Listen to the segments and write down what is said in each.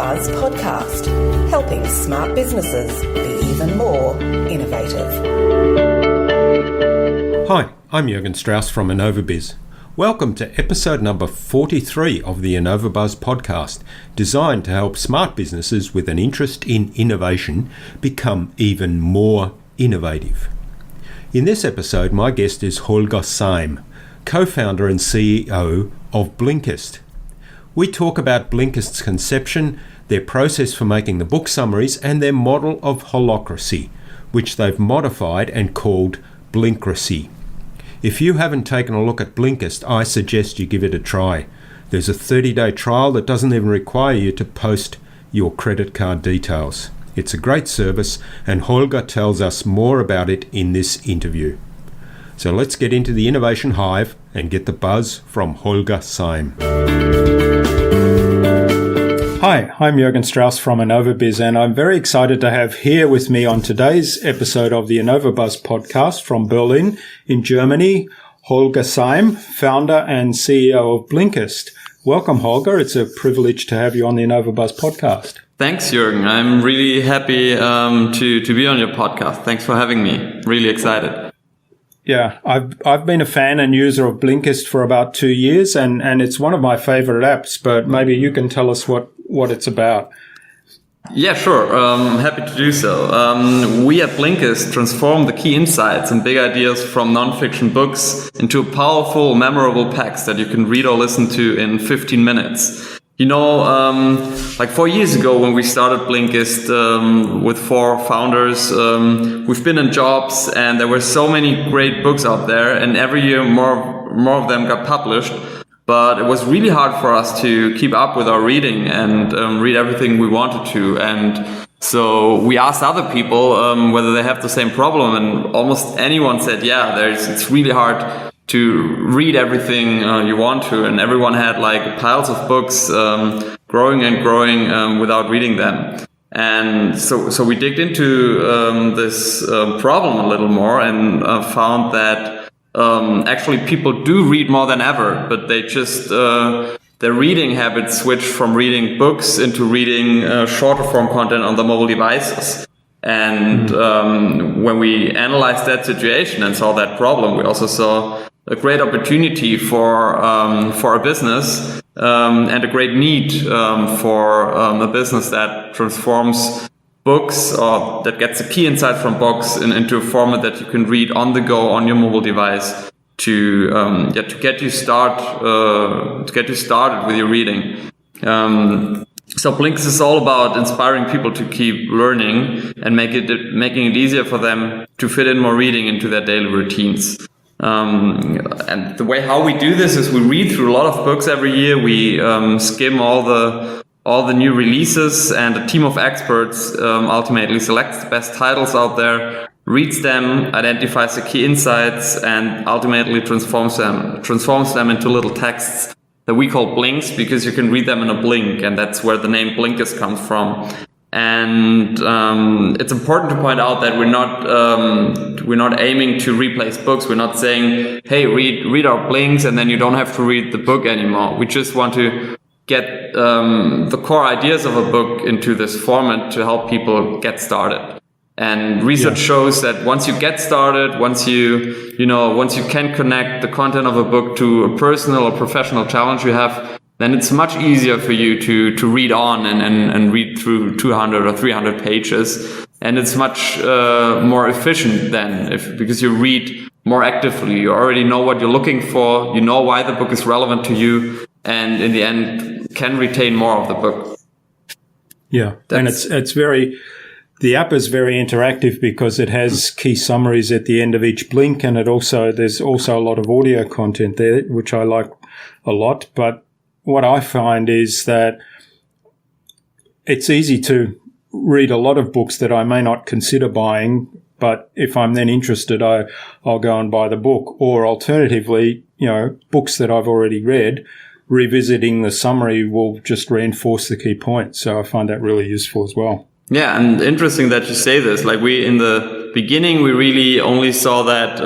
InnovaBuzz podcast, helping smart businesses be even more innovative. Hi, I'm Jürgen Strauss from InnovaBuzz. Welcome to episode number 43 of the InnovaBuzz podcast, designed to help smart businesses with an interest in innovation become even more innovative. In this episode, my guest is Holger Seim, co-founder and CEO of Blinkist. We talk about Blinkist's conception, their process for making the book summaries, and their model of holocracy, which they've modified and called Blinkracy. If you haven't taken a look at Blinkist, I suggest you give it a try. There's a 30-day trial that doesn't even require you to post your credit card details. It's a great service, and Holger tells us more about it in this interview. So let's get into the innovation hive and get the buzz from Holger Seim. Hi, I'm Jürgen Strauss from InnovaBuzz, and I'm very excited to have here with me on today's episode of the InnovaBuzz podcast from Berlin in Germany, Holger Seim, founder and CEO of Blinkist. Welcome, Holger. It's a privilege to have you on the InnovaBuzz podcast. Thanks, Jürgen. I'm really happy to be on your podcast. Thanks for having me. Really excited. Yeah, I've been a fan and user of Blinkist for about 2 years, and it's one of my favorite apps, but maybe you can tell us what it's about. Yeah, sure. Happy to do so. We at Blinkist transform the key insights and big ideas from nonfiction books into powerful, memorable packs that you can read or listen to in 15 minutes. You know, like 4 years ago when we started Blinkist with 4 founders, we've been in jobs and there were so many great books out there, and every year more of them got published. But it was really hard for us to keep up with our reading and read everything we wanted to. And so we asked other people whether they have the same problem, and almost anyone said, yeah, it's really hard to read everything you want to, and everyone had like piles of books growing and growing without reading them. And so we digged into this problem a little more and found that actually people do read more than ever, but they just their reading habits switched from reading books into reading shorter form content on the mobile devices. And when we analyzed that situation and saw that problem, we also saw a great opportunity for a business and a great need for a business that transforms books, or that gets the key insight from books into a format that you can read on the go on your mobile device to get you started with your reading. So Blinkist is all about inspiring people to keep learning and making it easier for them to fit in more reading into their daily routines. And the way how we do this is we read through a lot of books every year. We skim all the new releases, and a team of experts ultimately selects the best titles out there, reads them, identifies the key insights, and ultimately transforms them into little texts that we call blinks, because you can read them in a blink, and that's where the name Blinkist comes from. And it's important to point out that we're not aiming to replace books. We're not saying, hey, read our blinks and then you don't have to read the book anymore. We just want to get the core ideas of a book into this format to help people get started. And research shows that once you get started, once you can connect the content of a book to a personal or professional challenge you have, then it's much easier for you to read on and read through 200 or 300 pages. And it's much more efficient then, because you read more actively. You already know what you're looking for. You know why the book is relevant to you, and in the end can retain more of the book. Yeah, and the app is very interactive because it has key summaries at the end of each blink, and there's also a lot of audio content there, which I like a lot. But what I find is that it's easy to read a lot of books that I may not consider buying, but if I'm then interested, I'll go and buy the book. Or alternatively, books that I've already read, revisiting the summary will just reinforce the key points. So I find that really useful as well. Yeah, and interesting that you say this. Like in the beginning, we really only saw that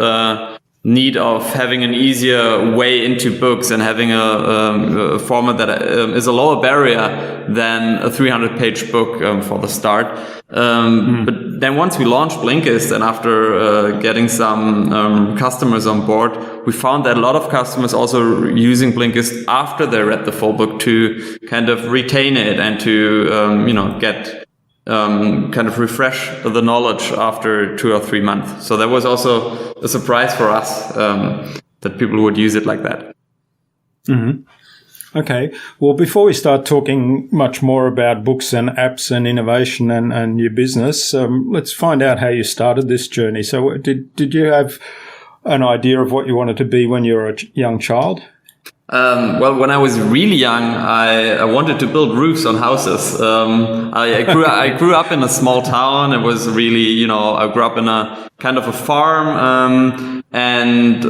need of having an easier way into books and having a format that is a lower barrier than a 300-page book for the start. But then once we launched Blinkist, and after getting some customers on board, we found that a lot of customers also using Blinkist after they read the full book to kind of retain it and to get kind of refresh the knowledge after 2 or 3 months. So that was also a surprise for us that people would use it like that. Okay. Well, before we start talking much more about books and apps and innovation and your business, let's find out how you started this journey. So did you have an idea of what you wanted to be when you were a young child? Well, when I was really young, I wanted to build roofs on houses. I grew up in a small town. It was really, I grew up in a kind of a farm, and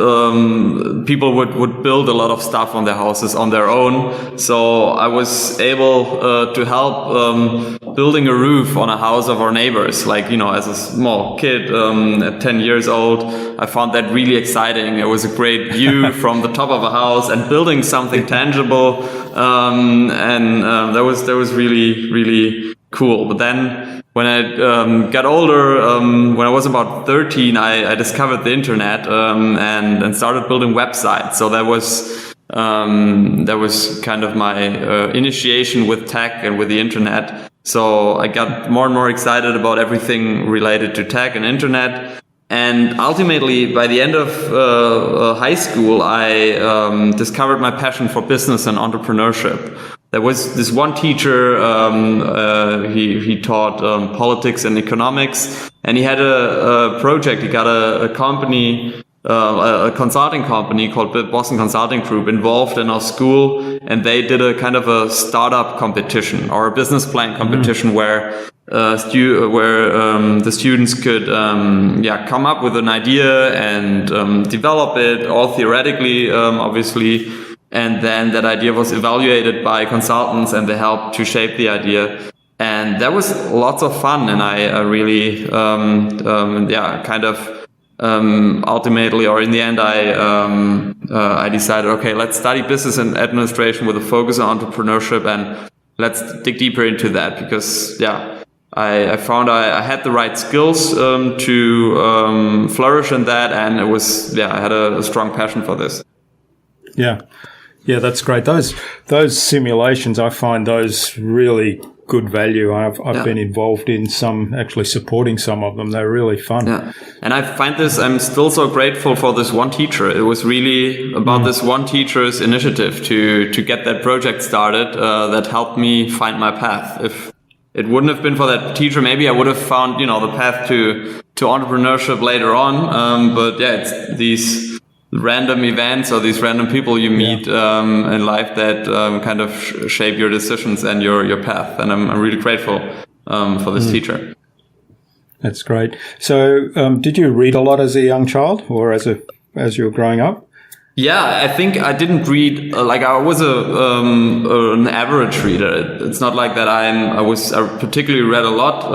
people would build a lot of stuff on their houses on their own. So I was able to help building a roof on a house of our neighbors. Like, as a small kid at 10 years old, I found that really exciting. It was a great view from the top of a house and building something tangible. And that was really, really cool. But then when I got older, when I was about 13, I discovered the internet and started building websites. So that was kind of my initiation with tech and with the internet. So I got more and more excited about everything related to tech and internet. And ultimately, by the end of high school, I discovered my passion for business and entrepreneurship. There was this one teacher, he taught politics and economics, and he had a project. He got a company, a consulting company called Boston Consulting Group involved in our school, and they did a kind of a startup competition or a business plan competition where the students could come up with an idea and develop it, all theoretically, obviously. And then that idea was evaluated by consultants, and they helped to shape the idea. And that was lots of fun. And I really, ultimately, or in the end, I decided, okay, let's study business and administration with a focus on entrepreneurship, and let's dig deeper into that because, I found I had the right skills to flourish in that, and it was, I had a strong passion for this. Yeah, that's great. Those simulations, I find those really good value. I've been involved in some, actually supporting some of them. They're really fun. Yeah. And I find I'm still so grateful for this one teacher. It was really about this one teacher's initiative to get that project started that helped me find my path. If it wouldn't have been for that teacher, maybe I would have found, the path to entrepreneurship later on. But it's these random events or these random people you meet in life that kind of shape your decisions and your path. And I'm really grateful for this teacher. That's great. So did you read a lot as a young child or as you were growing up? Yeah, I think I didn't read, I was an average reader. It's not like that I particularly read a lot.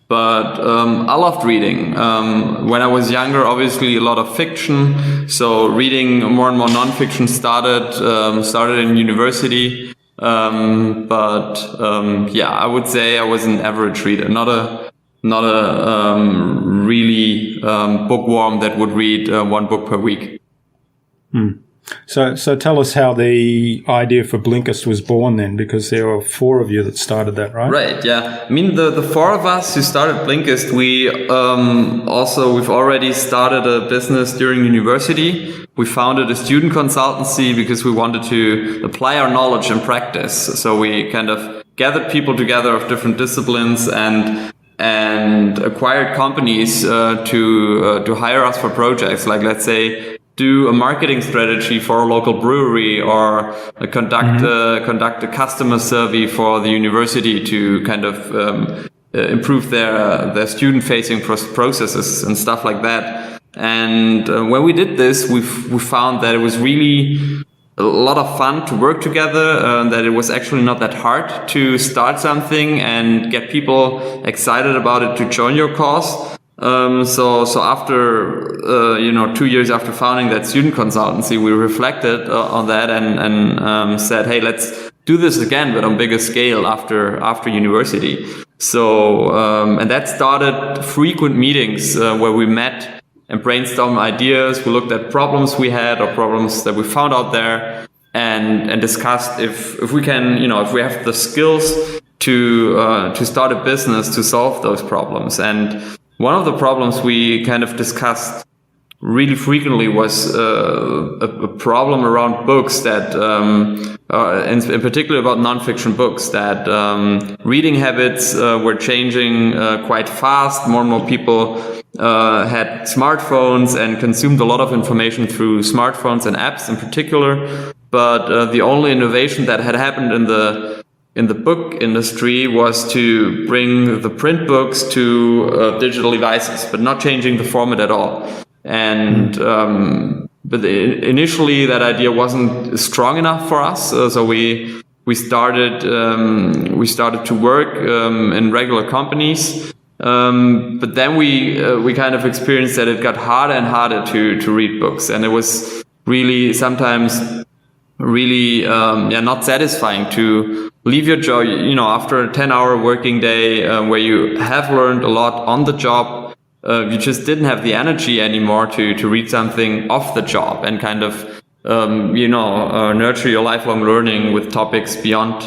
But I loved reading. When I was younger, obviously a lot of fiction. So reading more and more nonfiction started in university. I would say I was an average reader, not a really bookworm that would read one book per week. So tell us how the idea for Blinkist was born then, because there were 4 of you that started that, right? Right, yeah. I mean, the 4 of us who started Blinkist, we've already started a business during university. We founded a student consultancy because we wanted to apply our knowledge in practice. So we kind of gathered people together of different disciplines and acquired companies to hire us for projects. Like, let's say, do a marketing strategy for a local brewery, or conduct a customer survey for the university to kind of improve their student-facing processes and stuff like that. And when we did this, we found that it was really a lot of fun to work together, that it was actually not that hard to start something and get people excited about it to join your cause. So after 2 years after founding that student consultancy, we reflected on that and said, hey, let's do this again, but on bigger scale after university. So and that started frequent meetings where we met and brainstormed ideas. We looked at problems we had or problems that we found out there, and discussed if we can, if we have the skills to start a business to solve those problems. And one of the problems we kind of discussed really frequently was a problem around books that, in particular about nonfiction books, that reading habits were changing quite fast. More and more people had smartphones and consumed a lot of information through smartphones and apps in particular. But the only innovation that had happened in the book industry was to bring the print books to digital devices, but not changing the format at all. And but initially that idea wasn't strong enough for us, so we started to work in regular companies. But then we kind of experienced that it got harder and harder to read books, and it was really sometimes really not satisfying to leave your job, after a 10-hour working day where you have learned a lot on the job. You just didn't have the energy anymore to read something off the job and kind of nurture your lifelong learning with topics beyond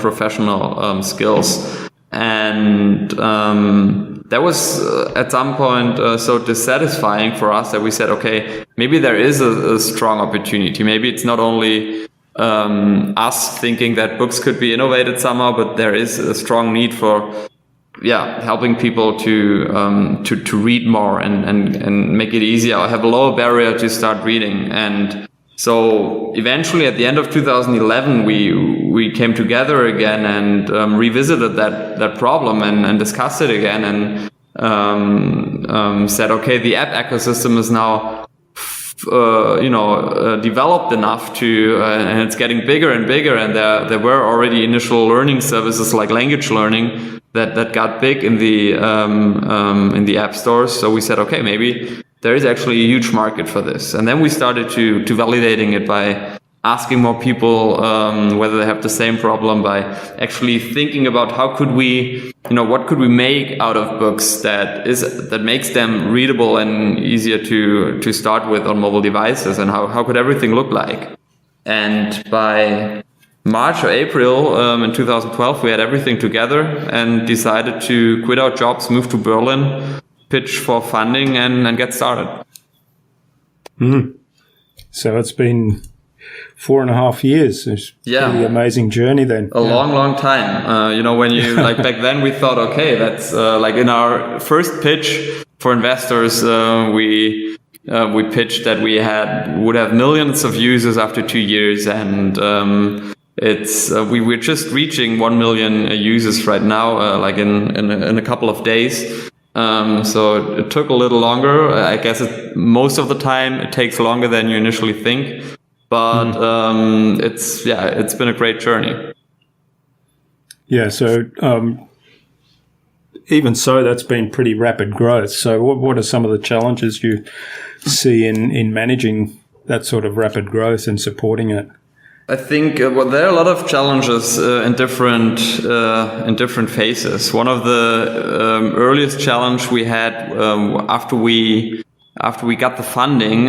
professional skills. And that was at some point so dissatisfying for us that we said, okay, maybe there is a strong opportunity. Maybe it's not only us thinking that books could be innovated somehow, but there is a strong need for helping people to read more and make it easier or have a lower barrier to start reading. And so eventually at the end of 2011, we came together again and revisited that problem and discussed it again and said, okay, the app ecosystem is now developed enough to and it's getting bigger and bigger, and there were already initial learning services like language learning that got big in the app stores. So we said, okay, maybe there is actually a huge market for this. And then we started to validating it by asking more people whether they have the same problem, by actually thinking about how could we, what could we make out of books that makes them readable and easier to start with on mobile devices, and how could everything look like. And by March or April in 2012, we had everything together and decided to quit our jobs, move to Berlin, pitch for funding and get started. So it's been 4.5 years. It's a pretty amazing journey then. A long time. When you, like back then we thought, okay, that's like in our first pitch for investors, we pitched that we would have millions of users after 2 years, and we're just reaching 1 million users right now, like in a couple of days. So it took a little longer. I guess most of the time it takes longer than you initially think, but it's been a great journey. Yeah. So even so, that's been pretty rapid growth. So what are some of the challenges you see in managing that sort of rapid growth and supporting it? I think there are a lot of challenges in different phases. One of the earliest challenge we had after we got the funding,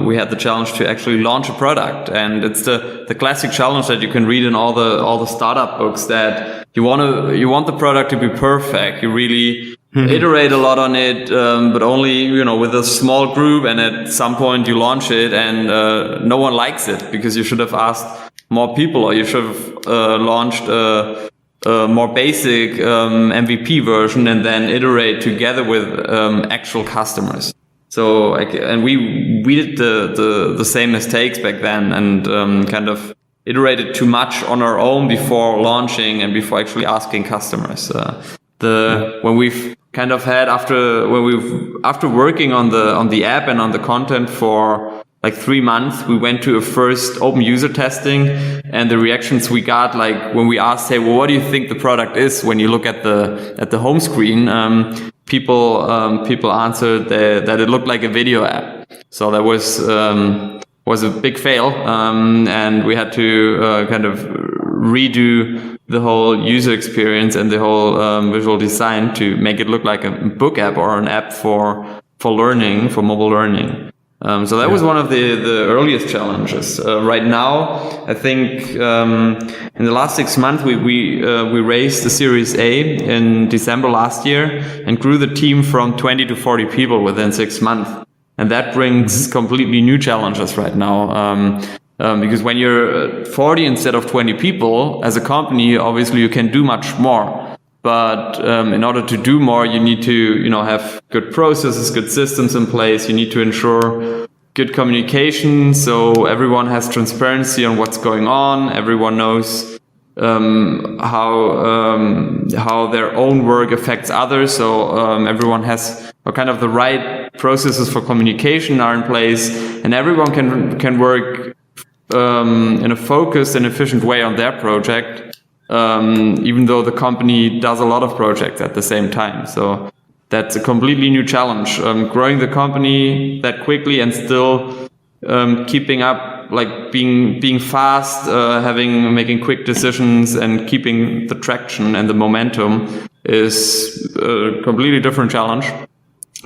we had the challenge to actually launch a product, and it's the classic challenge that you can read in all the startup books, that you want the product to be perfect. You really iterate a lot on it, but only with a small group, and at some point you launch it and no one likes it because you should have asked more people, or you should have launched a more basic MVP version and then iterate together with actual customers. So and we did the same mistakes back then, and kind of iterated too much on our own before launching and before actually asking customers. When we've kind of had after working on the app and on the content for like 3 months, we went to a first open user testing, and the reactions we got, like when we asked, hey, well, what do you think the product is when you look at the home screen? people answered that it looked like a video app. So that was a big fail, and we had to kind of redo the whole user experience and the whole visual design to make it look like a book app or an app for learning, for mobile learning. So that was one of the earliest challenges. Right now, I think in the last 6 months we raised the Series A in December last year and grew the team from 20 to 40 people within 6 months. And that brings completely new challenges right now. Because when you're 40 instead of 20 people as a company, obviously you can do much more. But in order to do more, you need to, have good processes, good systems in place. You need to ensure good communication, so everyone has transparency on what's going on. Everyone knows how their own work affects others. So everyone has kind of the right processes for communication are in place, and everyone can work in a focused and efficient way on their project. Even though the company does a lot of projects at the same time. So that's a completely new challenge. Growing the company that quickly and still keeping up, like being fast, making quick decisions and keeping the traction and the momentum is a completely different challenge.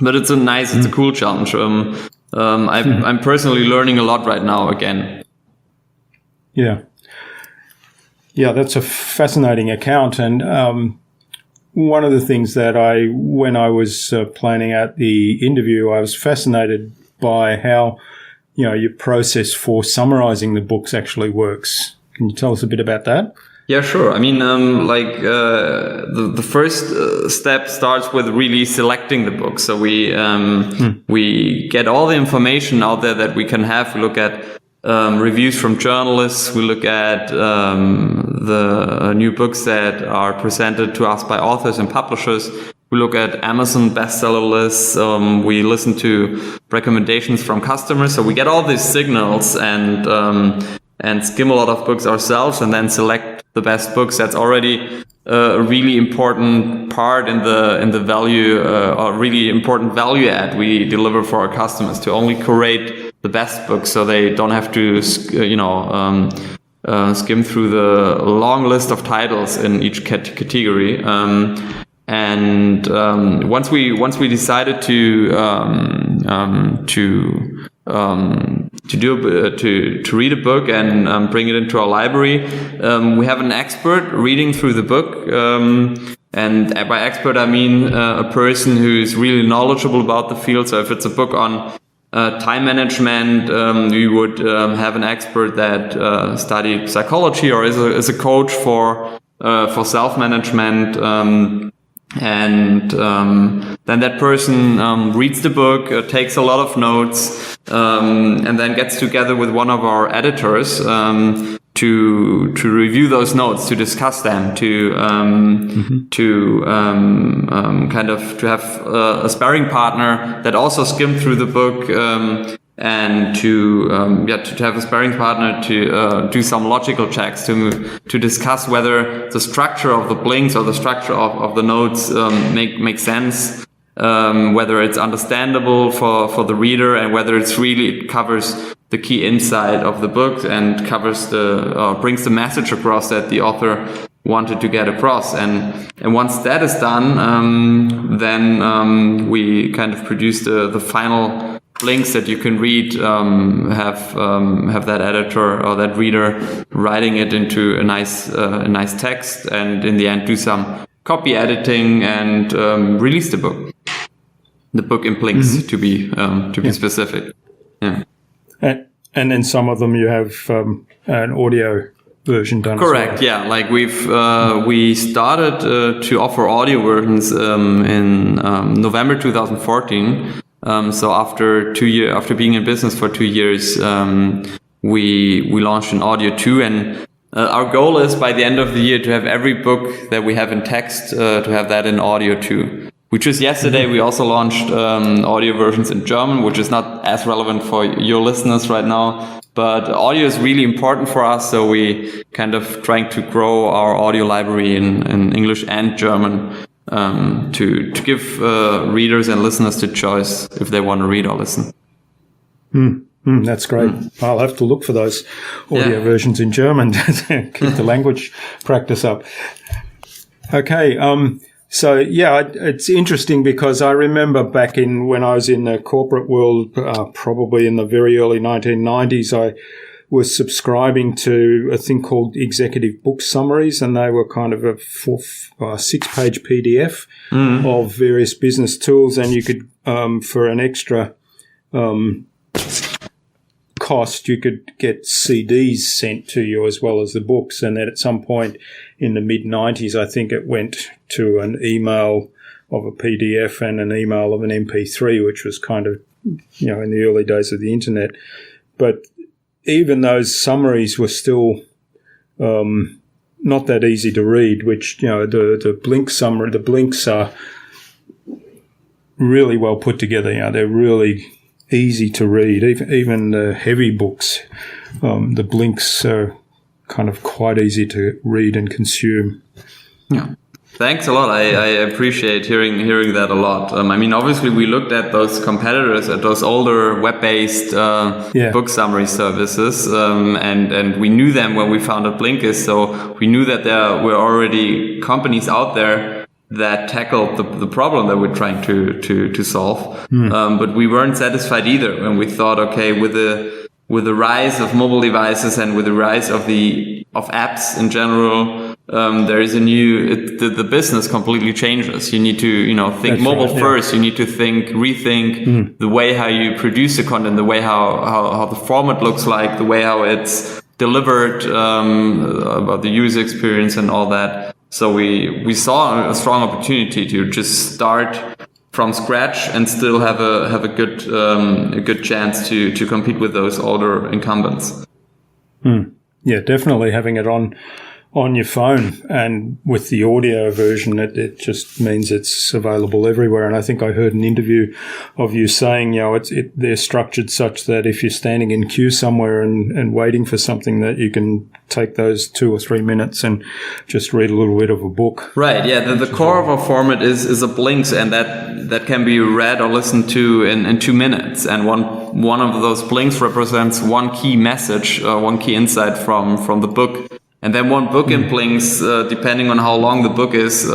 But it's a cool challenge. I'm personally learning a lot right now again. Yeah. Yeah, that's a fascinating account. And one of the things that when I was planning out the interview, I was fascinated by how, your process for summarizing the books actually works. Can you tell us a bit about that? Yeah, sure. I mean, the first step starts with really selecting the book. So we get all the information out there that we can have. We look at reviews from journalists. We look at the new books that are presented to us by authors and publishers. We look at Amazon bestseller lists. We listen to recommendations from customers. So we get all these signals and skim a lot of books ourselves, and then select the best books. That's already a really important part in the value, or really important value add we deliver for our customers, to only curate the best books, so they don't have to, skim through the long list of titles in each category. Once we decided to read a book and bring it into our library, we have an expert reading through the book. And by expert, I mean a person who is really knowledgeable about the field. So if it's a book on time management, we would have an expert that studied psychology or is a coach for self-management. Then that person reads the book, takes a lot of notes, and then gets together with one of our editors to review those notes, to discuss them, to have a sparring partner that also skimmed through the book, and to have a sparring partner to do some logical checks, to discuss whether the structure of the blinks or the structure of the notes make sense, whether it's understandable for the reader, and whether it covers the key insight of the book and brings the message across that the author wanted to get across. And once that is done, then we kind of produce the final links that you can read, have that editor or that reader writing it into a nice text, and in the end do some copy editing and release the book in Blinks, to be specific. Yeah. And then some of them you have an audio version done. Correct. As well. Yeah. Like we started to offer audio versions in November 2014. So after being in business for 2 years, we launched an audio too, and our goal is by the end of the year to have every book that we have in text to have that in audio too. Which is yesterday we also launched audio versions in German, which is not as relevant for your listeners right now, but audio is really important for us, so we kind of trying to grow our audio library in English and German. to give readers and listeners the choice if they want to read or listen. That's great. I'll have to look for those audio versions in German to keep the language practice up. Okay. So, it's interesting because I remember back when I was in the corporate world, probably in the very early 1990s, I was subscribing to a thing called executive book summaries, and they were kind of a 6-page PDF of various business tools, and you could, for an extra cost, you could get CDs sent to you as well as the books. And then at some point in the mid-90s, I think it went to an email of a PDF and an email of an MP3, which was kind of, in the early days of the internet. But even those summaries were still not that easy to read, which, the Blink summary, the Blinks are really well put together. They're really easy to read. Even the heavy books, the Blinks are kind of quite easy to read and consume. Yeah. Thanks a lot. I appreciate hearing that a lot. Obviously we looked at those competitors, at those older web-based book summary services, and we knew them when we founded Blinkist. So we knew that there were already companies out there that tackled the problem that we're trying to solve. But we weren't satisfied either. And we thought, okay, with the rise of mobile devices and with the rise of apps in general, there is the business completely changes. You need to, think mobile first. You need to rethink the way how you produce the content, the way how the format looks like, the way how it's delivered, about the user experience and all that. So we saw a strong opportunity to just start from scratch and still have a good chance to compete with those older incumbents. Yeah, definitely having it on your phone, and with the audio version, it just means it's available everywhere. And I think I heard an interview of you saying, they're structured such that if you're standing in queue somewhere and waiting for something, that you can take those 2 or 3 minutes and just read a little bit of a book. Right. Yeah. The core of our format is a Blinks, and that can be read or listened to in 2 minutes. And one of those Blinks represents one key message, one key insight from the book. And then one book in Blinks, depending on how long the book is,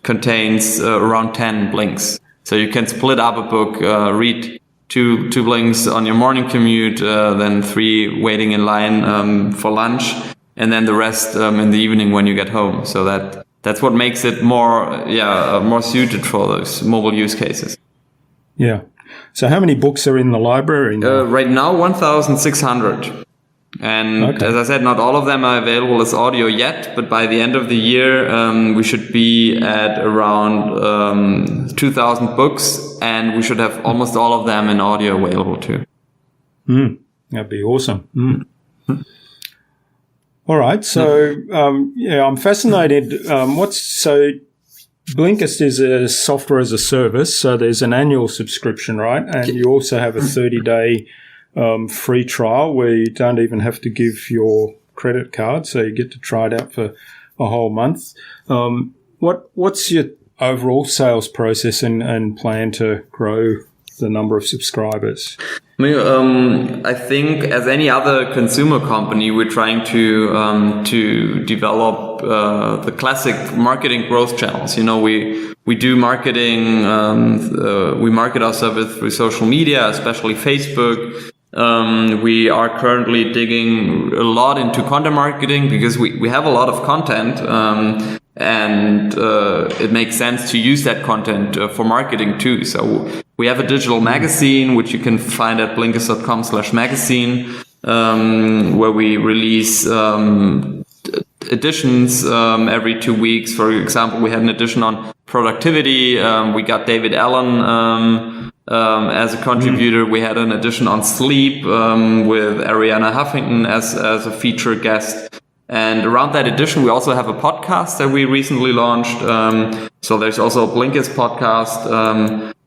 contains around 10 Blinks. So you can split up a book, read two Blinks on your morning commute, then 3 waiting in line for lunch, and then the rest in the evening when you get home. So that's what makes it more suited for those mobile use cases. Yeah. So how many books are in the library now? Right now, 1,600. And as I said, not all of them are available as audio yet, but by the end of the year, we should be at around 2,000 books, and we should have almost all of them in audio available too. That'd be awesome. All right. So, I'm fascinated. Blinkist is a software as a service. So there's an annual subscription, right? And you also have a 30-day free trial where you don't even have to give your credit card, so you get to try it out for a whole month. What's your overall sales process and plan to grow the number of subscribers? I think as any other consumer company, we're trying to develop the classic marketing growth channels. We do marketing. We market our service through social media, especially Facebook. We are currently digging a lot into content marketing because we have a lot of content, and it makes sense to use that content for marketing too. So we have a digital magazine, which you can find at blinkist.com/magazine, where we release editions every 2 weeks. For example, we had an edition on productivity. We got David Allen as a contributor. We had an edition on sleep with Arianna Huffington as a featured guest. And around that edition, we also have a podcast that we recently launched. So there's also a Blinkist podcast.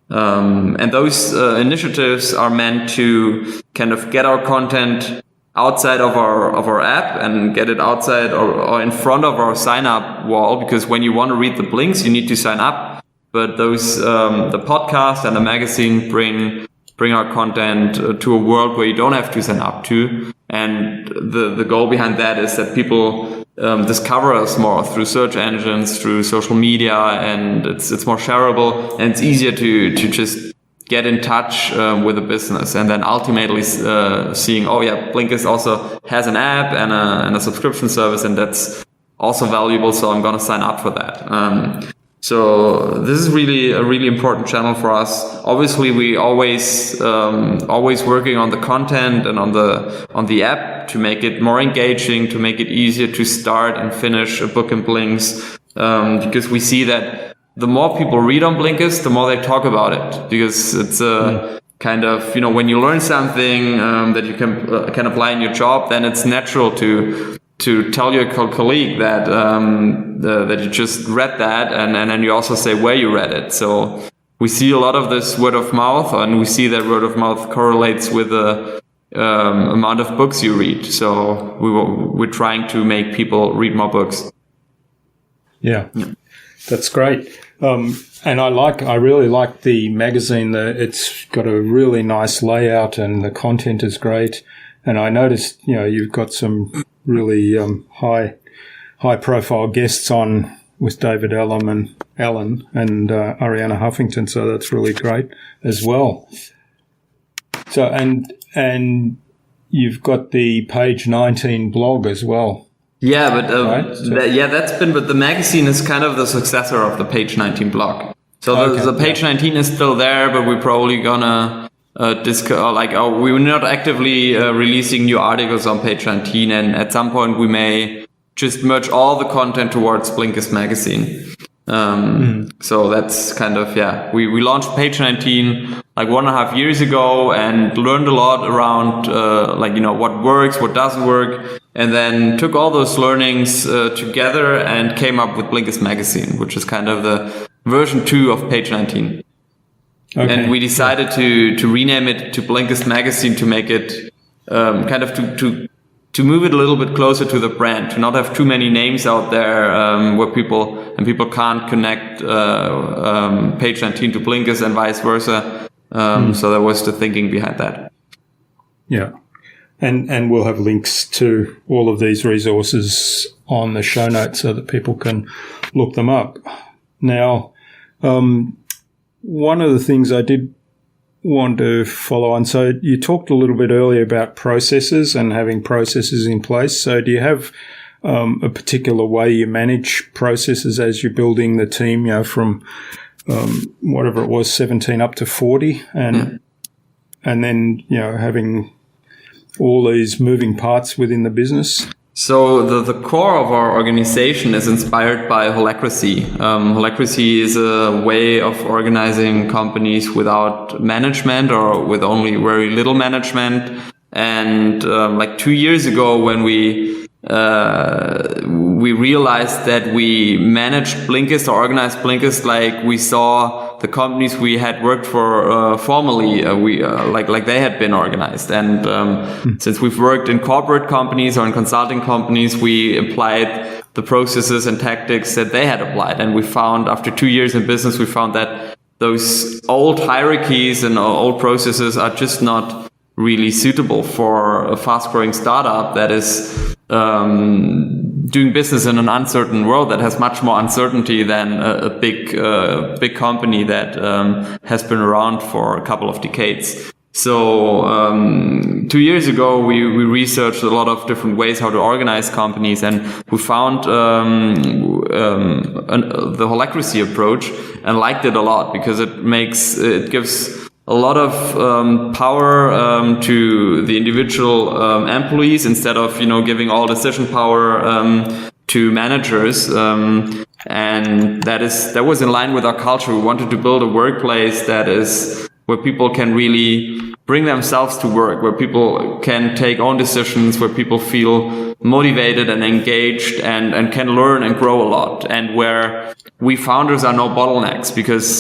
And those initiatives are meant to kind of get our content outside of our app and get it outside or in front of our sign up wall, because when you want to read the Blinks, you need to sign up. But those, the podcast and the magazine bring our content to a world where you don't have to sign up to. And the goal behind that is that people discover us more through search engines, through social media, and it's more shareable, and it's easier to just get in touch with a business, and then ultimately seeing, oh yeah, Blinkist also has an app and a subscription service, and that's also valuable, so I'm going to sign up for that. So this is really a really important channel for us. Obviously, we always working on the content and on the app to make it more engaging, to make it easier to start and finish a book in Blinks, because we see that the more people read on Blinkist, the more they talk about it, because it's kind of, when you learn something that you can apply in your job, then it's natural to tell your colleague that that you just read that, and then you also say where you read it. So we see a lot of this word of mouth, and we see that word of mouth correlates with the amount of books you read. So we're trying to make people read more books. Yeah. That's great. And I really like the magazine. It's got a really nice layout and the content is great. And I noticed, you've got some really high profile guests on with David Allen and Arianna Huffington. So that's really great as well. So, and you've got the page 19 blog as well. Yeah, but right? but the magazine is kind of the successor of the page 19 blog. So the page 19 is still there, but we're probably gonna we're not actively releasing new articles on page 19, and at some point we may just merge all the content towards Blinkist magazine. So that's kind of, we launched page 19 like 1.5 years ago and learned a lot around what works, what doesn't work, and then took all those learnings together and came up with Blinkist magazine, which is kind of the version 2 of page 19. Okay. And we decided to rename it to Blinkist magazine to make it kind of to move it a little bit closer to the brand, to not have too many names out there where people can't connect page 19 to Blinkist and vice versa. So that was the thinking behind that. Yeah. And we'll have links to all of these resources on the show notes so that people can look them up. Now, one of the things I did want to follow on, so you talked a little bit earlier about processes and having processes in place. So do you have a particular way you manage processes as you're building the team, from whatever it was, 17 up to 40, and then, having all these moving parts within the business? So the core of our organization is inspired by holocracy. Holocracy is a way of organizing companies without management or with only very little management. And 2 years ago, when we realized that we managed Blinkist or organized Blinkist like we saw the companies we had worked for formerly, like they had been organized. And since we've worked in corporate companies or in consulting companies, we applied the processes and tactics that they had applied. And we found, after 2 years in business, we found that those old hierarchies and old processes are just not really suitable for a fast-growing startup that is doing business in an uncertain world that has much more uncertainty than a big company that has been around for a couple of decades. So 2 years ago, we researched a lot of different ways how to organize companies, and we found the holocracy approach and liked it a lot, because it gives a lot of power to the individual employees instead of giving all decision power to managers, and that was in line with our culture. We wanted to build a workplace that is where people can really bring themselves to work, where people can take own decisions, where people feel motivated and engaged and can learn and grow a lot, and where we founders are no bottlenecks, because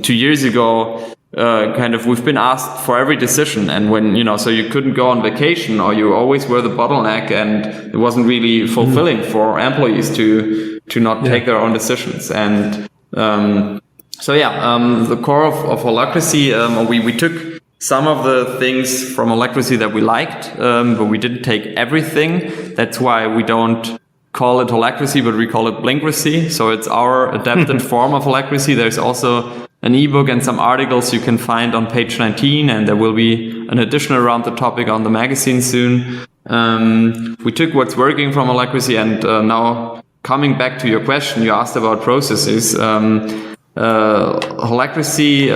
2 years ago we've been asked for every decision, and when, so you couldn't go on vacation, or you always were the bottleneck, and it wasn't really fulfilling for employees to not take their own decisions. And, the core of holocracy, we took some of the things from holocracy that we liked, but we didn't take everything. That's why we don't call it holocracy, but we call it Blinkracy. So it's our adapted form of holocracy. There's also an ebook and some articles you can find on page 19, and there will be an edition around the topic on the magazine soon. We took what's working from holocracy, and now coming back to your question, you asked about processes. Holacracy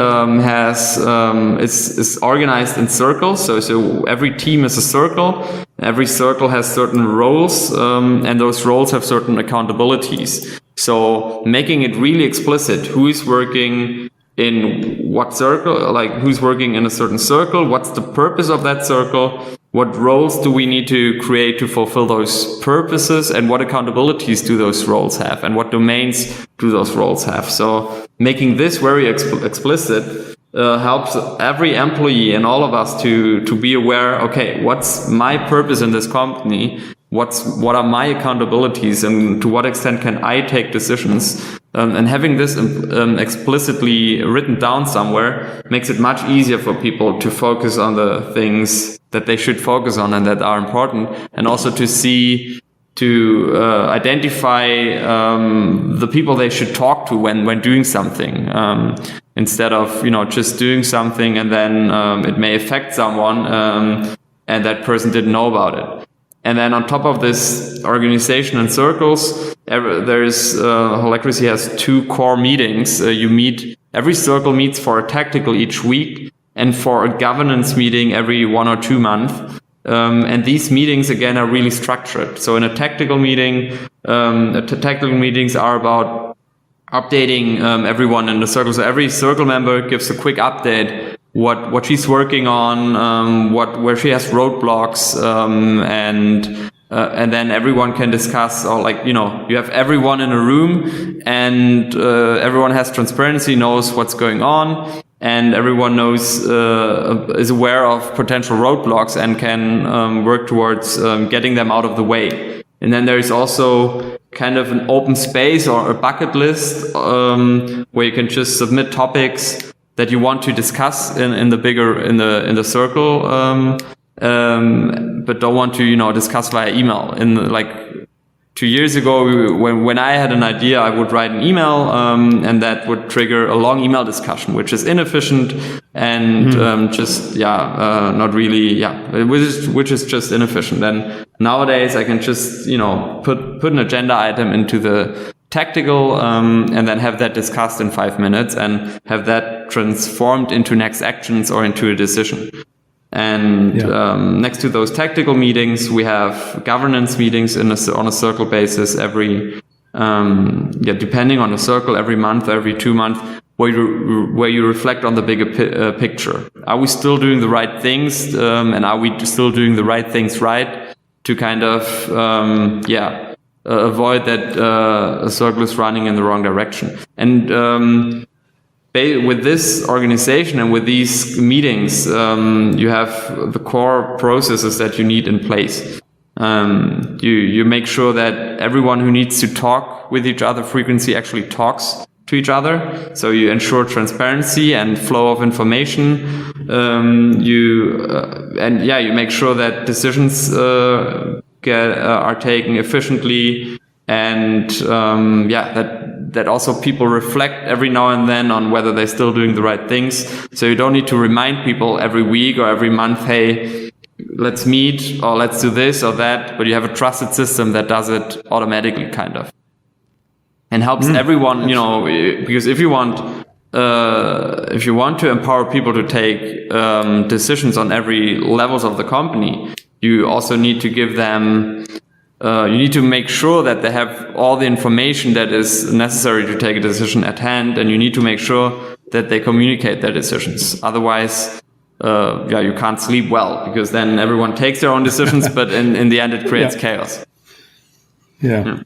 is organized in circles. So every team is a circle. Every circle has certain roles, and those roles have certain accountabilities. So making it really explicit who is working in what circle, like who's working in a certain circle, what's the purpose of that circle, what roles do we need to create to fulfill those purposes, and what accountabilities do those roles have, and what domains do those roles have. So making this very explicit helps every employee and all of us to be aware, okay, what's my purpose in this company? What are my accountabilities, and to what extent can I take decisions? And having this explicitly written down somewhere makes it much easier for people to focus on the things that they should focus on and that are important, and also to identify the people they should talk to when doing something, instead of just doing something and then it may affect someone and that person didn't know about it. And then on top of this organization and circles, holacracy has 2 core meetings. Every circle meets for a tactical each week, and for a governance meeting every 1 or 2 months. And these meetings again are really structured. So in a tactical meeting, tactical meetings are about updating everyone in the circle. So every circle member gives a quick update what she's working on, where she has roadblocks, and then everyone can discuss, or you have everyone in a room, and everyone has transparency, knows what's going on, and everyone is aware of potential roadblocks and can work towards getting them out of the way. And then there is also kind of an open space or a bucket list where you can just submit topics that you want to discuss in the circle, but don't want to discuss via email. 2 years ago, when I had an idea, I would write an email, and that would trigger a long email discussion, which is inefficient and not really, which is just inefficient. And nowadays, I can just put an agenda item into the tactical, and then have that discussed in 5 minutes and have that transformed into next actions or into a decision. And next to those tactical meetings, we have governance meetings on a circle basis every, depending on the circle, every month, every 2 months, where you reflect on the bigger picture. Are we still doing the right things, and are we still doing the right things right to kind of avoid that a circle is running in the wrong direction? And with this organization and with these meetings, you have the core processes that you need in place. You make sure that everyone who needs to talk with each other frequently actually talks to each other. So you ensure transparency and flow of information. You make sure that decisions are taken efficiently, and that also people reflect every now and then on whether they're still doing the right things. So you don't need to remind people every week or every month, hey, let's meet, or let's do this or that, but you have a trusted system that does it automatically, kind of, and helps everyone, because if you want to empower people to take decisions on every levels of the company, you also need to give them, you need to make sure that they have all the information that is necessary to take a decision at hand, and you need to make sure that they communicate their decisions. Otherwise, you can't sleep well, because then everyone takes their own decisions, but in the end it creates chaos. Yeah.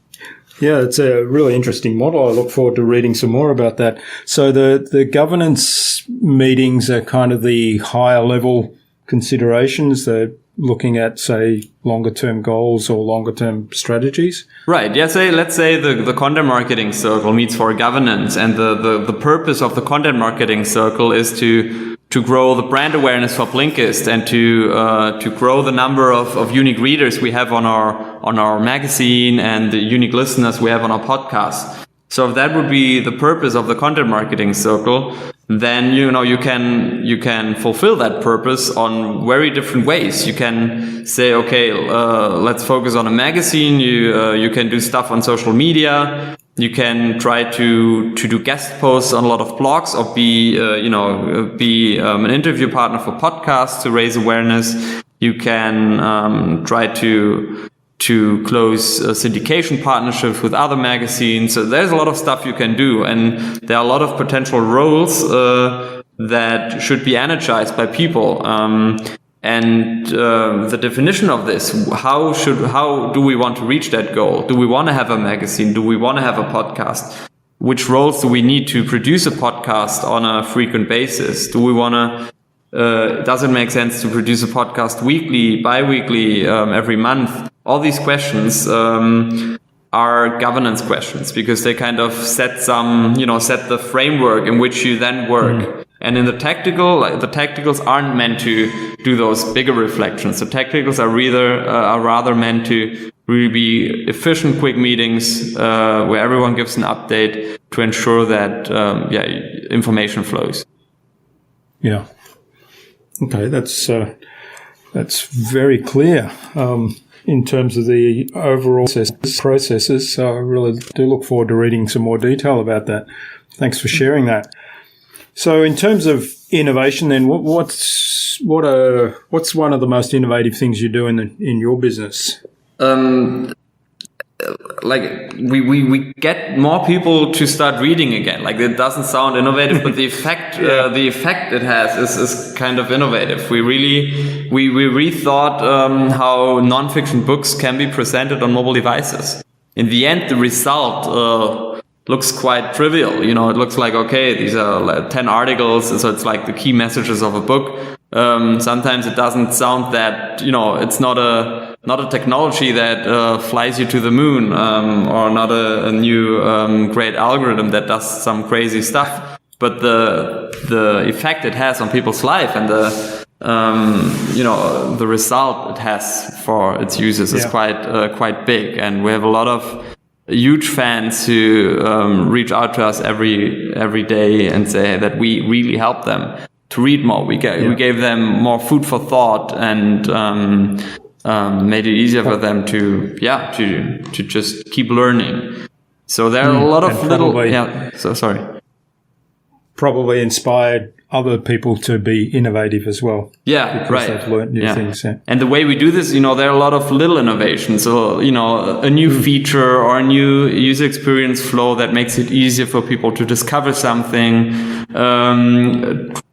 Yeah, it's a really interesting model. I look forward to reading some more about that. So the governance meetings are kind of the higher level considerations. They're looking at, say, longer term goals or longer term strategies. Right. Yeah. Let's say the content marketing circle meets for governance, and the purpose of the content marketing circle is to grow the brand awareness for Blinkist and to grow the number of unique readers we have on our magazine and the unique listeners we have on our podcast. So if that would be the purpose of the content marketing circle, then you can fulfill that purpose on very different ways. You can say, okay, let's focus on a magazine. You can do stuff on social media. You can try to do guest posts on a lot of blogs, or be an interview partner for podcasts to raise awareness. You can try to close syndication partnerships with other magazines. So there's a lot of stuff you can do, and there are a lot of potential roles that should be energized by people. And the definition of this, how do we want to reach that goal? Do we want to have a magazine? Do we want to have a podcast? Which roles do we need to produce a podcast on a frequent basis? Do we want to does it make sense to produce a podcast weekly, bi-weekly, every month? All these questions are governance questions, because they kind of set the framework in which you then work. And in the tacticals aren't meant to do those bigger reflections. The tacticals are rather meant to really be efficient, quick meetings where everyone gives an update to ensure that information flows. Yeah. Okay, that's very clear in terms of the overall processes. So I really do look forward to reading some more detail about that. Thanks for sharing that. So in terms of innovation, then, what's one of the most innovative things you do in your business? We get more people to start reading again. Like, it doesn't sound innovative, but the effect it has is kind of innovative. We rethought how nonfiction books can be presented on mobile devices. In the end, the result looks quite trivial. It looks like, okay, these are 10 articles, so it's like the key messages of a book. Sometimes it doesn't sound that, it's not a technology that flies you to the moon, or not a new great algorithm that does some crazy stuff. But the effect it has on people's life and the result it has for its users is quite big. And we have a lot of huge fans who reach out to us every day and say that we really help them to read more. We gave them more food for thought, and made it easier for them to just keep learning. So there are a lot of probably inspired other people to be innovative as well. Yeah, because right. they've learned new things. Yeah. And the way we do this, there are a lot of little innovations. So, a new feature or a new user experience flow that makes it easier for people to discover something,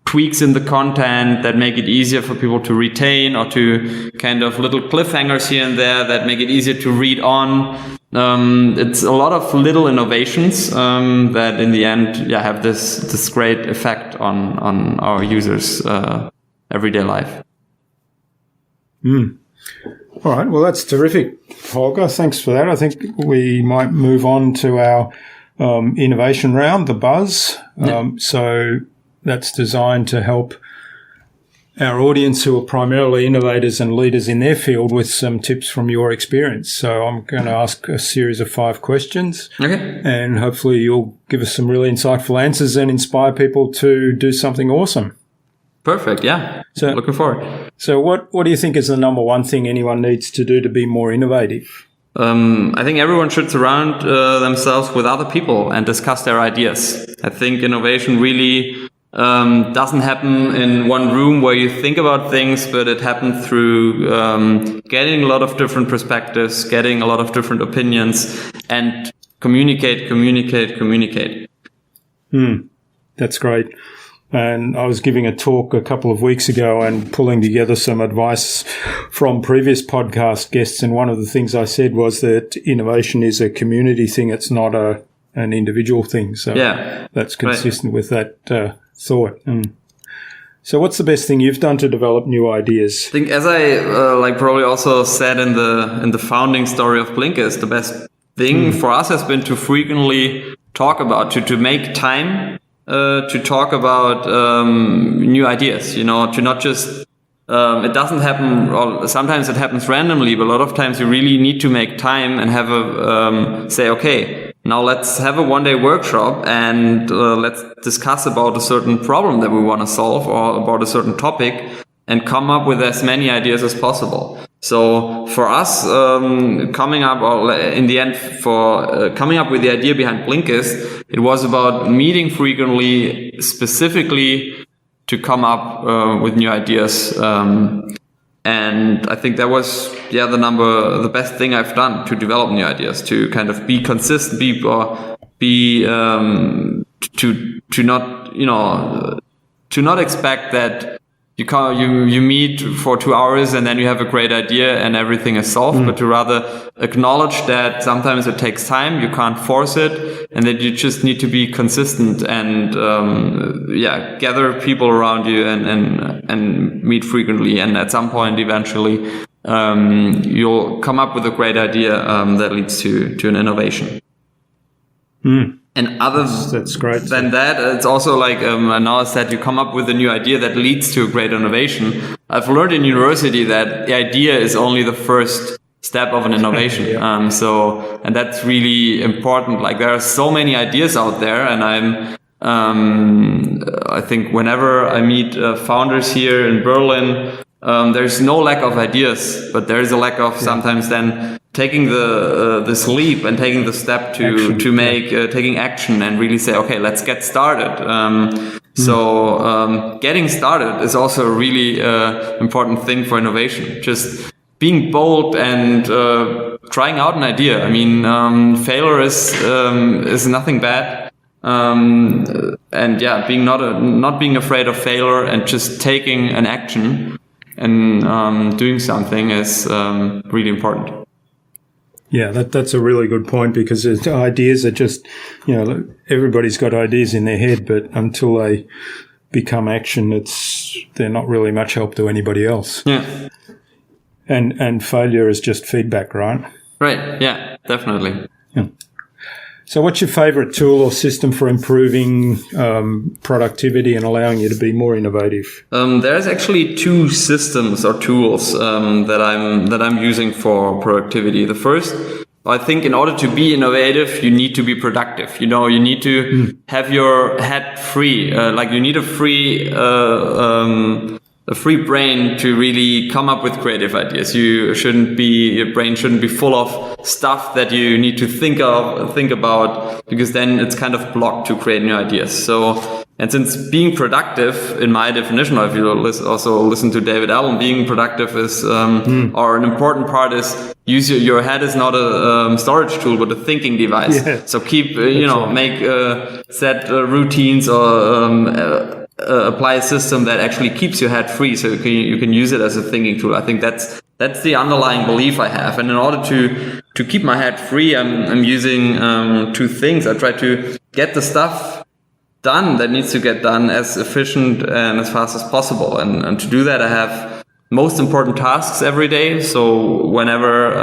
tweaks in the content that make it easier for people to retain, or to kind of little cliffhangers here and there that make it easier to read on. It's a lot of little innovations that in the end have this great effect on our users' everyday life. All right, well, that's terrific, Holger. Thanks for that. I think we might move on to our innovation round, the Buzz. So that's designed to help our audience, who are primarily innovators and leaders in their field, with some tips from your experience. So I'm going to ask a series of 5 questions. Okay. And hopefully you'll give us some really insightful answers and inspire people to do something awesome. Perfect. Yeah. So looking forward. So what do you think is the number one thing anyone needs to do to be more innovative? I think everyone should surround themselves with other people and discuss their ideas. I think innovation really doesn't happen in one room where you think about things, but it happens through getting a lot of different perspectives, getting a lot of different opinions, and communicate. That's great. And I was giving a talk a couple of weeks ago and pulling together some advice from previous podcast guests. And one of the things I said was that innovation is a community thing. It's not an individual thing. So that's consistent with that thought. So what's the best thing you've done to develop new ideas? I think, as I probably also said in the founding story of Blinkist, the best thing for us has been to frequently talk about, to make time to talk about new ideas, to not just, it doesn't happen, or sometimes it happens randomly, but a lot of times you really need to make time and have say, okay, now let's have a one-day workshop and let's discuss about a certain problem that we want to solve or about a certain topic and come up with as many ideas as possible. So for us, coming up with the idea behind Blinkist, it was about meeting frequently, specifically to come up with new ideas. And I think that was, the best thing I've done to develop new ideas, to kind of be consistent, to not expect that you meet for 2 hours and then you have a great idea and everything is solved, but to rather acknowledge that sometimes it takes time, you can't force it, and that you just need to be consistent and gather people around you and meet frequently, and at some point eventually you'll come up with a great idea that leads to an innovation. And that's great. Than that, it's also like now said, you come up with a new idea that leads to a great innovation. I've learned in university that the idea is only the first step of an innovation. And that's really important. Like, there are so many ideas out there, and I think whenever I meet founders here in Berlin, there's no lack of ideas, but there is a lack of sometimes then taking this leap and taking the step to make taking action and really say, okay, let's get started. So getting started is also a really important thing for innovation. Just being bold and trying out an idea. I mean, failure is nothing bad. Being not being afraid of failure and just taking an action and doing something is really important. Yeah, that's a really good point, because ideas are just, everybody's got ideas in their head, but until they become action, they're not really much help to anybody else. Yeah. And failure is just feedback, right? Right. Yeah, definitely. Yeah. So what's your favorite tool or system for improving productivity and allowing you to be more innovative? There's actually two systems or tools that I'm using for productivity. The first, I think, in order to be innovative, you need to be productive. You need to have your head free. You need a free brain to really come up with creative ideas. Your brain shouldn't be full of stuff that you need to think about, because then it's kind of blocked to create new ideas. So, and since being productive, in my definition, or if you also listen to David Allen, being productive is, or an important part is, your head is not a storage tool, but a thinking device. Yeah. So keep, set routines or, apply a system that actually keeps your head free, so you can use it as a thinking tool. I think that's the underlying belief I have. And in order to keep my head free, I'm using two things. I try to get the stuff done that needs to get done as efficient and as fast as possible. And to do that, I have most important tasks every day. So whenever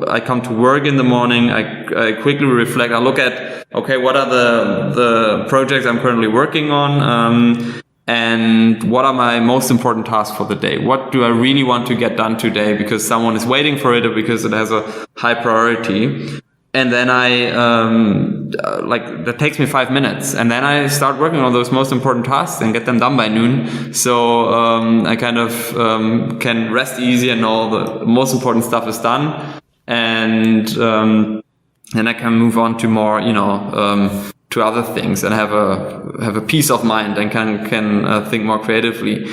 I come to work in the morning, I quickly reflect. I look at, okay, what are the projects I'm currently working on, and what are my most important tasks for the day? What do I really want to get done today because someone is waiting for it or because it has a high priority? And then that takes me 5 minutes, and then I start working on those most important tasks and get them done by noon. So I kind of can rest easy and know the most important stuff is done, and I can move on to more, to other things, and have a peace of mind and can think more creatively.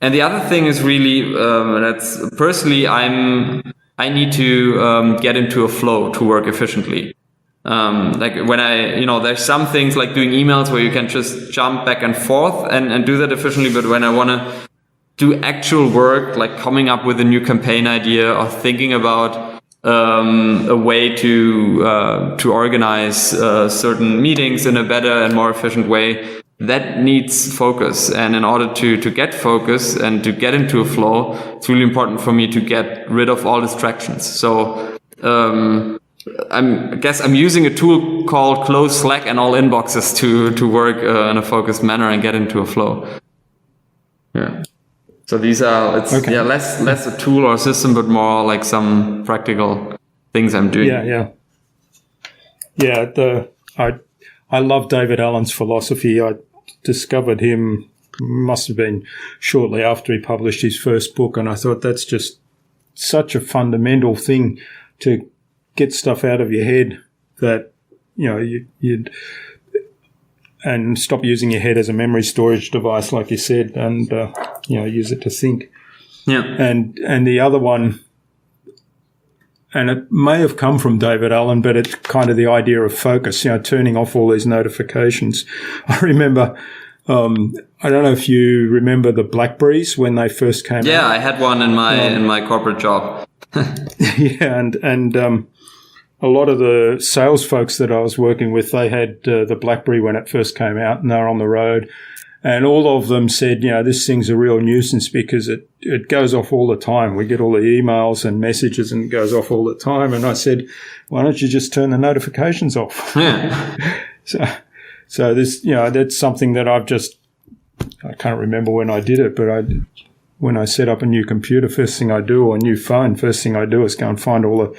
And the other thing is really that's personally I need to get into a flow to work efficiently. Like when there's some things like doing emails where you can just jump back and forth and do that efficiently. But when I want to do actual work, like coming up with a new campaign idea or thinking about a way to organize certain meetings in a better and more efficient way, that needs focus. And in order to get focus and to get into a flow, it's really important for me to get rid of all distractions. So I guess I'm using a tool called Close Slack and all inboxes to work in a focused manner and get into a flow. Yeah. So these are less a tool or a system, but more like some practical things I'm doing. I love David Allen's philosophy. I discovered him, must have been shortly after he published his first book, and I thought that's just such a fundamental thing to get stuff out of your head that, you'd and stop using your head as a memory storage device, like you said, and, use it to think. Yeah. And the other one, and it may have come from David Allen, but it's kind of the idea of focus, turning off all these notifications. I remember, I don't know if you remember the Blackberries when they first came out. Yeah, I had one in my corporate job. Yeah, and a lot of the sales folks that I was working with, they had the BlackBerry when it first came out, and they were on the road. And all of them said, this thing's a real nuisance because it goes off all the time. We get all the emails and messages and it goes off all the time. And I said, why don't you just turn the notifications off? Yeah. So this, that's something that I can't remember when I did it, but when I set up a new computer, first thing I do, or a new phone, first thing I do is go and find all the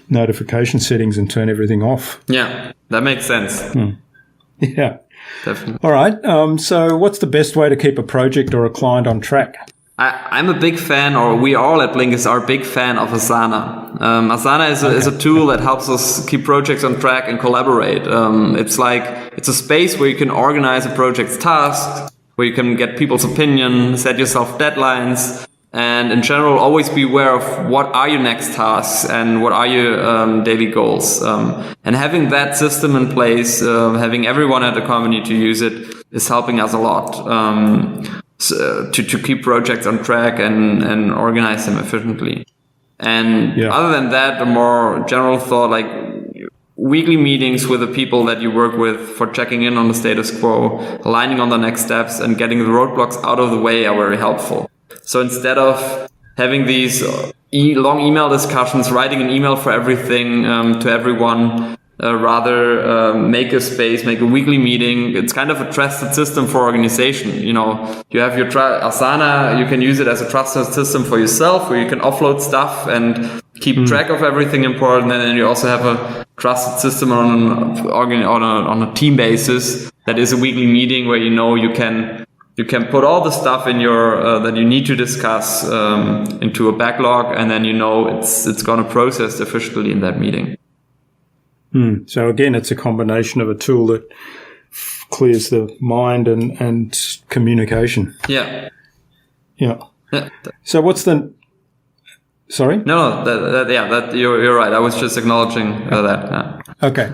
notification settings and turn everything off. Yeah, that makes sense. Yeah. Definitely. All right. So what's the best way to keep a project or a client on track? I'm a big fan, or we all at Blinkist are a big fan of Asana. Asana is a tool that helps us keep projects on track and collaborate. It's a space where you can organize a project's tasks, where you can get people's opinion, set yourself deadlines, and in general, always be aware of what are your next tasks and what are your daily goals. And having that system in place, having everyone at the company to use it, is helping us a lot to keep projects on track and organize them efficiently. And other than that, a more general thought, like weekly meetings with the people that you work with for checking in on the status quo, aligning on the next steps, and getting the roadblocks out of the way are very helpful. So instead of having these long email discussions, writing an email for everything to everyone, rather make a space, make a weekly meeting. It's kind of a trusted system for organization. You have your Asana, you can use it as a trusted system for yourself, where you can offload stuff and keep track of everything important. And then you also have a trusted system on a team basis that is a weekly meeting where you can put all the stuff in your that you need to discuss into a backlog, and then it's going to process efficiently in that meeting. So again, it's a combination of a tool that clears the mind and communication. Yeah. So what's the? Sorry? No, you're right. I was just acknowledging that. Yeah. Okay.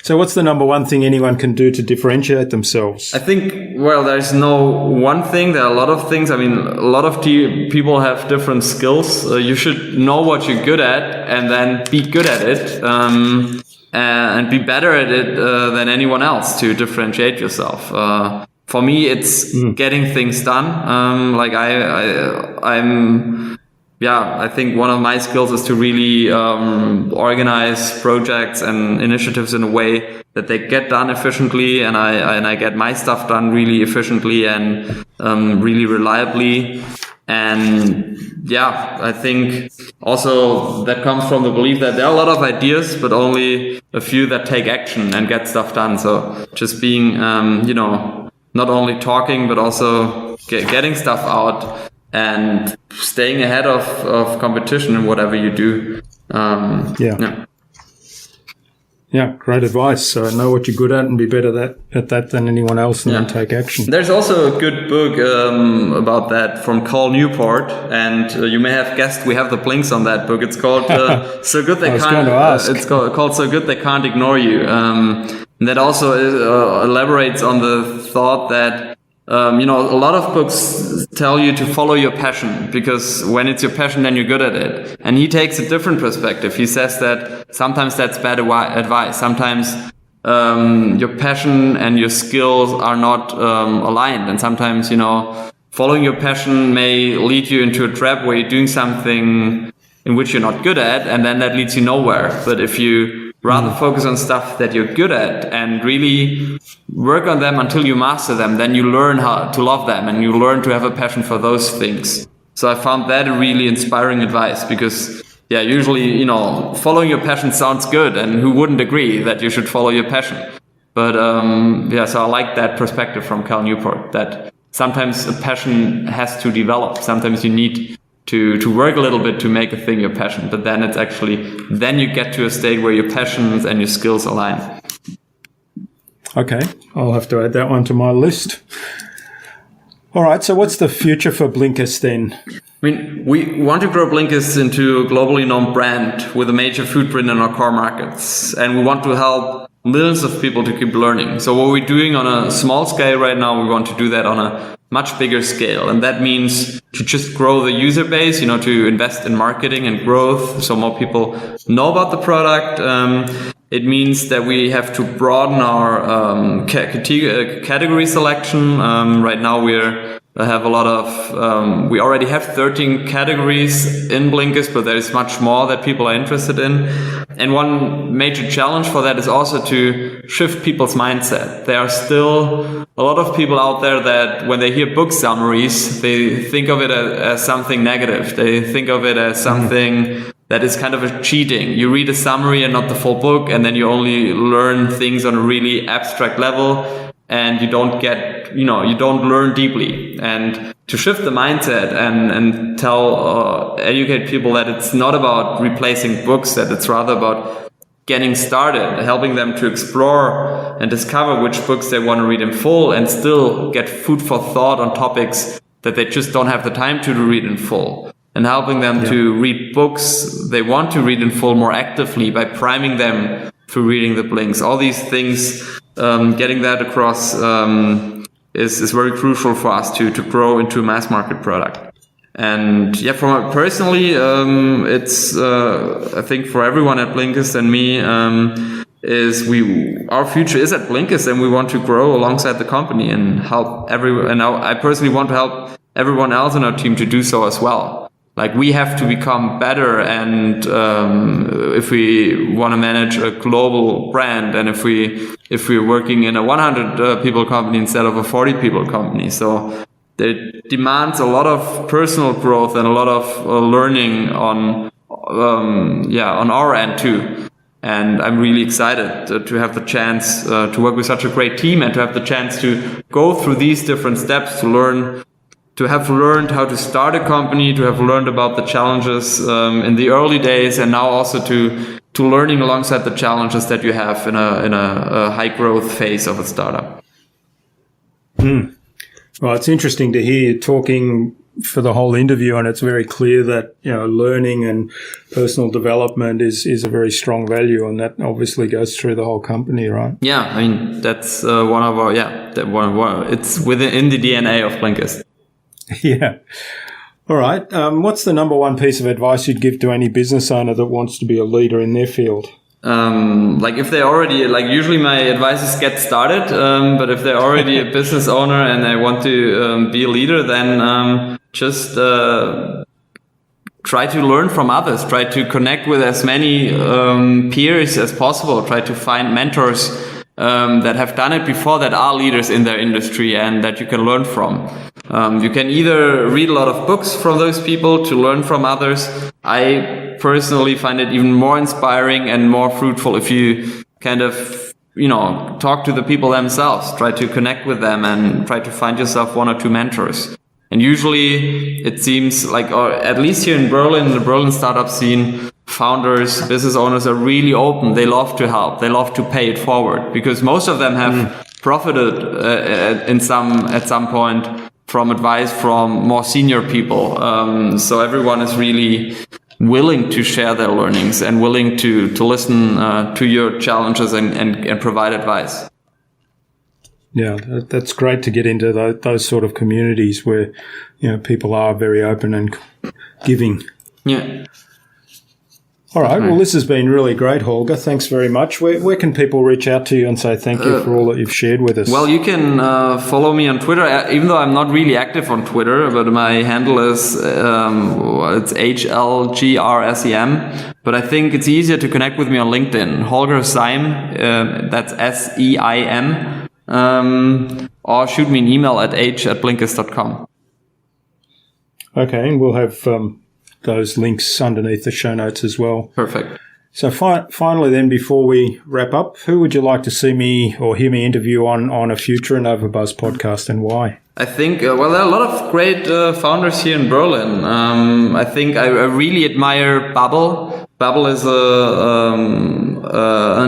So what's the number one thing anyone can do to differentiate themselves? I think, there's no one thing. There are a lot of things. I mean, a lot of people have different skills. You should know what you're good at and then be good at it and be better at it than anyone else to differentiate yourself. For me, it's getting things done. I think one of my skills is to really organize projects and initiatives in a way that they get done efficiently, and I get my stuff done really efficiently and really reliably. And I think also that comes from the belief that there are a lot of ideas, but only a few that take action and get stuff done. So just being, not only talking, but also getting stuff out and staying ahead of competition in whatever you do. Yeah, great advice. So know what you're good at and be better at that than anyone else, and then take action. There's also a good book about that from Cal Newport, and you may have guessed we have the links on that book. It's called So Good They Can't. It's called So Good They Can't Ignore You. That also elaborates on the thought that a lot of books tell you to follow your passion, because when it's your passion, then you're good at it. And he takes a different perspective. He says that sometimes that's bad advice. Sometimes your passion and your skills are not aligned. And sometimes, following your passion may lead you into a trap where you're doing something in which you're not good at, and then that leads you nowhere. But if you rather focus on stuff that you're good at and really work on them until you master them, then you learn how to love them and you learn to have a passion for those things. So I found that a really inspiring advice, because usually, following your passion sounds good, and who wouldn't agree that you should follow your passion? But so I like that perspective from Cal Newport, that sometimes a passion has to develop. Sometimes you need to work a little bit to make a thing your passion, but then then you get to a state where your passions and your skills align. Okay, I'll have to add that one to my list. All right, so what's the future for Blinkist then? We want to grow Blinkist into a globally known brand with a major footprint in our core markets, and we want to help millions of people to keep learning. So what we're doing on a small scale right now, we want to do that on a much bigger scale. And that means to just grow the user base, to invest in marketing and growth so more people know about the product. It means that we have to broaden our category selection. Right now we already have 13 categories in Blinkist, but there is much more that people are interested in. And one major challenge for that is also to shift people's mindset. There are still a lot of people out there that when they hear book summaries, they think of it as something negative. They think of it as something that is kind of a cheating. You read a summary and not the full book, and then you only learn things on a really abstract level, and you don't you don't learn deeply. And to shift the mindset and educate people that it's not about replacing books, that it's rather about getting started, helping them to explore and discover which books they want to read in full, and still get food for thought on topics that they just don't have the time to read in full. And helping them to read books they want to read in full more actively by priming them through reading the blinks. All these things, getting that across is very crucial for us to grow into a mass market product. And for personally, it's I think for everyone at Blinkist and me, our future is at Blinkist, and we want to grow alongside the company and help everyone. And I personally want to help everyone else in our team to do so as well. Like, we have to become better, and if we want to manage a global brand, and if we're working in a 100 people company instead of a 40 people company, so it demands a lot of personal growth and a lot of learning on our end too. And I'm really excited to have the chance to work with such a great team, and to have the chance to go through these different steps, to have learned how to start a company, to have learned about the challenges in the early days, and now also to learning alongside the challenges that you have in a high growth phase of a startup. Well, it's interesting to hear you talking for the whole interview, and it's very clear that learning and personal development is a very strong value, and that obviously goes through the whole company, right? Yeah, I mean that's one of our it's within the DNA of Blinkist. Yeah. All right. What's the number one piece of advice you'd give to any business owner that wants to be a leader in their field? If they already, usually my advice is get started. But if they're already a business owner and they want to be a leader, then just try to learn from others. Try to connect with as many peers as possible. Try to find mentors that have done it before, that are leaders in their industry, and that you can learn from. You can either read a lot of books from those people to learn from others. I personally find it even more inspiring and more fruitful if you kind of, talk to the people themselves, try to connect with them, and try to find yourself one or two mentors. And usually it seems like, or at least here in Berlin, the Berlin startup scene, founders, business owners are really open. They love to help. They love to pay it forward, because most of them have profited at some point from advice from more senior people. So everyone is really willing to share their learnings and willing to listen to your challenges and provide advice. Yeah, that's great to get into those sort of communities where, people are very open and giving. Yeah. All right. Well, this has been really great, Holger. Thanks very much. Where can people reach out to you and say thank you for all that you've shared with us? Well, you can follow me on Twitter, even though I'm not really active on Twitter, but my handle is it's HLGRSEM. But I think it's easier to connect with me on LinkedIn. Holger Seim, that's SEIM. Or shoot me an email at h@blinkist.com. Okay, and we'll have those links underneath the show notes as well. Perfect. So finally then, before we wrap up, who would you like to see me or hear me interview on a future InnovaBuzz podcast, and why? I think, there are a lot of great founders here in Berlin. I think I really admire Bubble. Bubble is an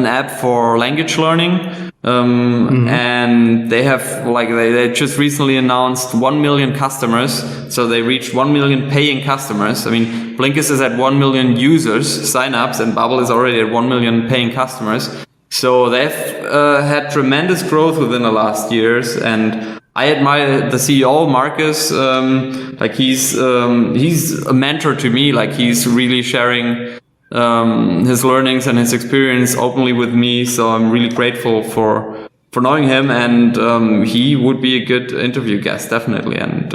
app for language learning. And they have, they just recently announced 1 million customers. So they reached 1 million paying customers. I mean, Blinkist is at 1 million users, signups, and Bubble is already at 1 million paying customers. So they've had tremendous growth within the last years. And I admire the CEO, Marcus. He's a mentor to me. He's really sharing his learnings and his experience openly with me. So I'm really grateful for knowing him, and he would be a good interview guest, definitely. And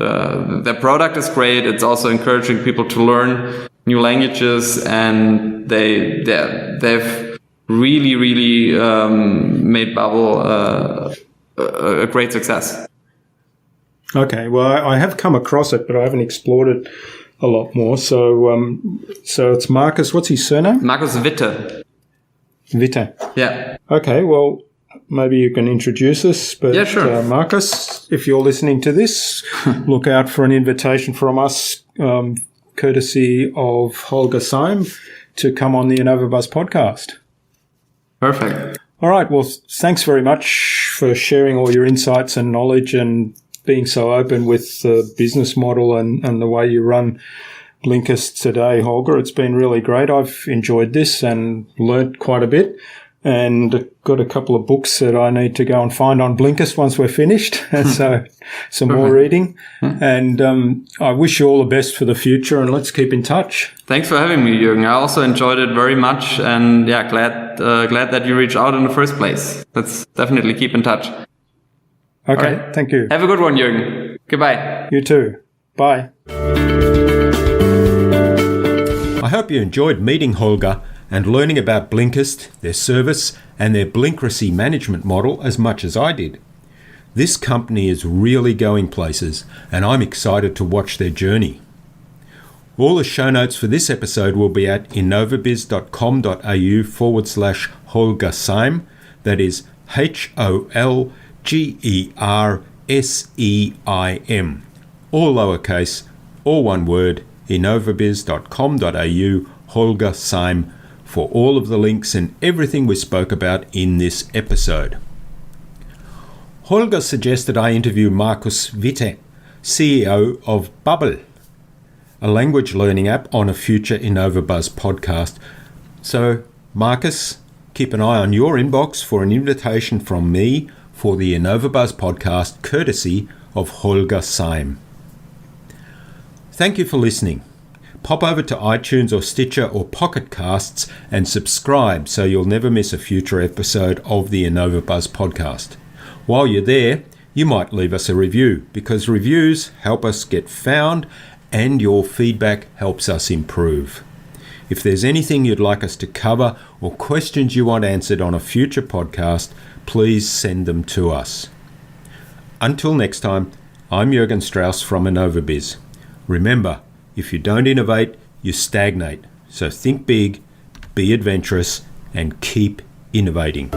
their product is great. It's also encouraging people to learn new languages, and they've really made Bubble a great success. Okay, well, I have come across it, but I haven't explored it a lot more. So it's Marcus. What's his surname? Marcus Witte. Witte. Yeah. Okay. Well, maybe you can introduce us. But, yeah, sure. Marcus, if you're listening to this, look out for an invitation from us, courtesy of Holger Seim, to come on the InnovaBuzz podcast. Perfect. All right. Well, thanks very much for sharing all your insights and knowledge and being so open with the business model and the way you run Blinkist today, Holger. It's been really great. I've enjoyed this and learnt quite a bit, and got a couple of books that I need to go and find on Blinkist once we're finished. So some more reading. And I wish you all the best for the future, and let's keep in touch. Thanks for having me, Jürgen. I also enjoyed it very much, and glad that you reached out in the first place. Let's definitely keep in touch. Okay, right. Thank you. Have a good one, Jürgen. Goodbye. You too. Bye. I hope you enjoyed meeting Holger and learning about Blinkist, their service, and their Blinkracy management model as much as I did. This company is really going places, and I'm excited to watch their journey. All the show notes for this episode will be at innovabiz.com.au/Holger Seim. That is HOLGERSEIM. All lowercase, all one word, innovabiz.com.au, Holger Seim, for all of the links and everything we spoke about in this episode. Holger suggested I interview Marcus Witte, CEO of Bubble, a language learning app, on a future InnovaBuzz podcast. So, Marcus, keep an eye on your inbox for an invitation from me for the InnovaBuzz podcast, courtesy of Holger Seim. Thank you for listening. Pop over to iTunes or Stitcher or Pocket Casts and subscribe so you'll never miss a future episode of the InnovaBuzz podcast. While you're there, you might leave us a review, because reviews help us get found and your feedback helps us improve. If there's anything you'd like us to cover or questions you want answered on a future podcast, please send them to us. Until next time, I'm Jürgen Strauss from InnovaBizz. Remember, if you don't innovate, you stagnate. So think big, be adventurous, and keep innovating.